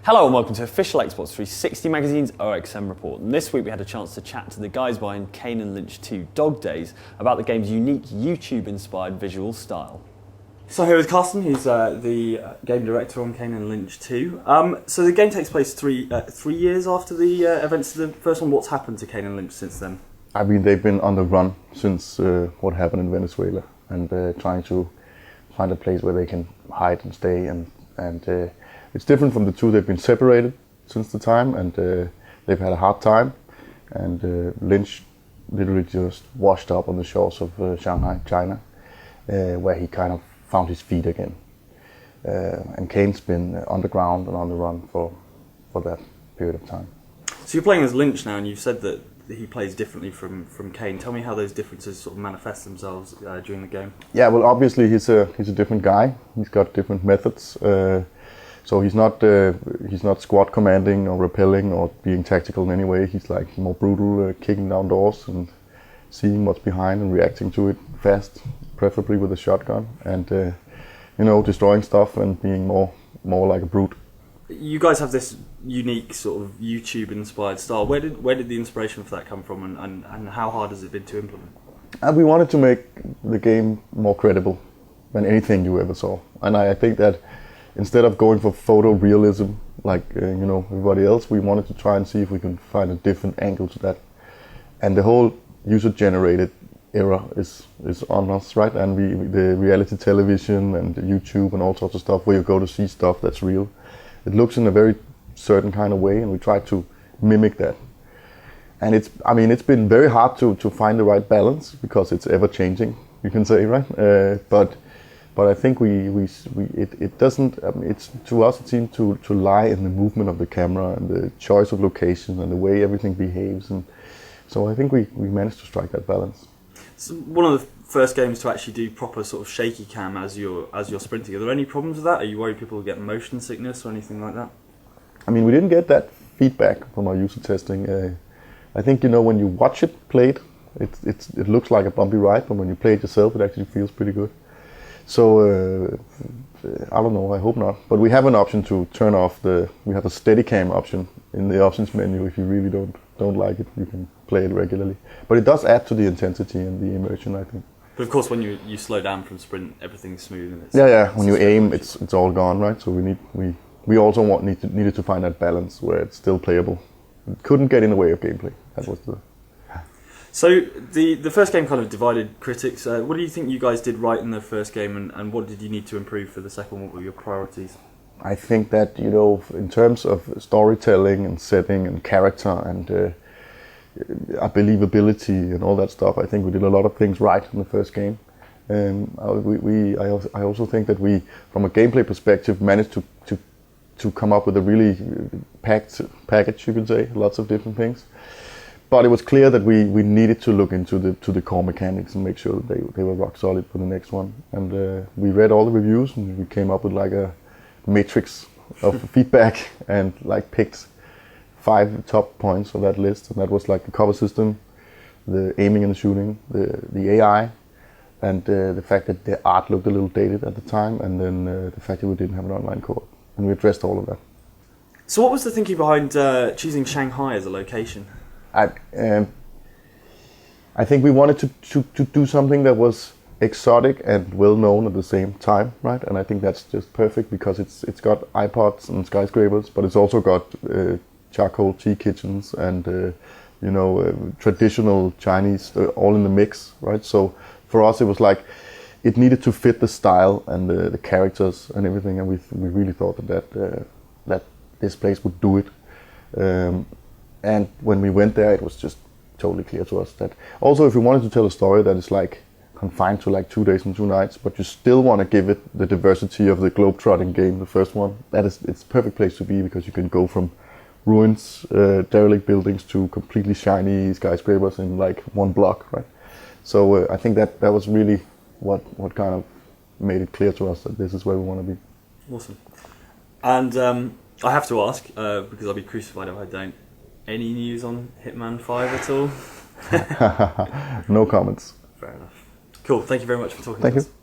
Hello and welcome to official Xbox 360 Magazine's OXM report. And this week we had a chance to chat to the guys behind Kane and Lynch 2 Dog Days about the game's unique YouTube-inspired visual style. So here is Carsten, who's the game director on Kane and Lynch 2. So the game takes place three years after the events of the first one. What's happened to Kane and Lynch since then? I mean, they've been on the run since what happened in Venezuela, and trying to find a place where they can hide and stay. And it's different from the two. They've been separated since the time, and they've had a hard time. And Lynch literally just washed up on the shores of Shanghai, China, where he kind of found his feet again. And Kane's been underground and on the run for that period of time. So you're playing as Lynch now, and you've said that he plays differently from Kane. Tell me how those differences sort of manifest themselves during the game. Yeah, well, obviously he's a different guy. He's got different methods. So he's not squad commanding or repelling or being tactical in any way. He's like more brutal, kicking down doors and seeing what's behind and reacting to it fast, preferably with a shotgun, and destroying stuff and being more like a brute. You guys have this unique sort of YouTube-inspired style. Where did the inspiration for that come from, and how hard has it been to implement? We wanted to make the game more credible than anything you ever saw, and I think that instead of going for photorealism like everybody else, we wanted to try and see if we can find a different angle to that. And the whole user-generated era is on us, right? And the reality television and YouTube and all sorts of stuff where you go to see stuff that's real. It looks in a very certain kind of way, and we try to mimic that. And it's been very hard to find the right balance because it's ever changing, you can say, right? But I think it doesn't. It's to us it seems to lie in the movement of the camera and the choice of location and the way everything behaves, and so I think we managed to strike that balance. So one of the first games to actually do proper sort of shaky cam as you're sprinting. Are there any problems with that? Are you worried people will get motion sickness or anything like that? I mean, we didn't get that feedback from our user testing. I think when you watch it played, it looks like a bumpy ride, but when you play it yourself, it actually feels pretty good. So I don't know. I hope not. But we have an option to turn off we have a Steadicam option in the options menu. If you really don't like it, you can play it regularly. But it does add to the intensity and the immersion, I think. But of course, when you slow down from sprint, everything's smooth and it's When you aim, it's all gone, right? So we also needed to find that balance where it's still playable. It couldn't get in the way of gameplay. That was the. So the first game kind of divided critics. What do you think you guys did right in the first game, and what did you need to improve for the second one? What were your priorities? I think that in terms of storytelling and setting and character and believability and all that stuff, I think we did a lot of things right in the first game. I also think that we, from a gameplay perspective, managed to come up with a really packed package, you could say, lots of different things. But it was clear that we needed to look into the core mechanics and make sure that they were rock solid for the next one. And we read all the reviews and we came up with like a matrix of feedback and like picked 5 top points of that list. And that was like the cover system, the aiming and the shooting, the AI, and the fact that the art looked a little dated at the time, and then the fact that we didn't have an online co-op. And we addressed all of that. So what was the thinking behind choosing Shanghai as a location? I think we wanted to do something that was exotic and well known at the same time, right? And I think that's just perfect because it's got iPods and skyscrapers, but it's also got charcoal tea kitchens and traditional Chinese all in the mix, right? So for us, it was like it needed to fit the style and the characters and everything, and we really thought that this place would do it. And when we went there, it was just totally clear to us that also if you wanted to tell a story that is like confined to like 2 days and 2 nights, but you still want to give it the diversity of the globetrotting game, the first one, it's a perfect place to be because you can go from ruins, derelict buildings to completely shiny skyscrapers in like one block, right? So I think that was really what kind of made it clear to us that this is where we want to be. Awesome. And I have to ask, because I'll be crucified if I don't, any news on Hitman 5 at all? No comments. Fair enough. Cool, thank you very much for talking to us. Thank you.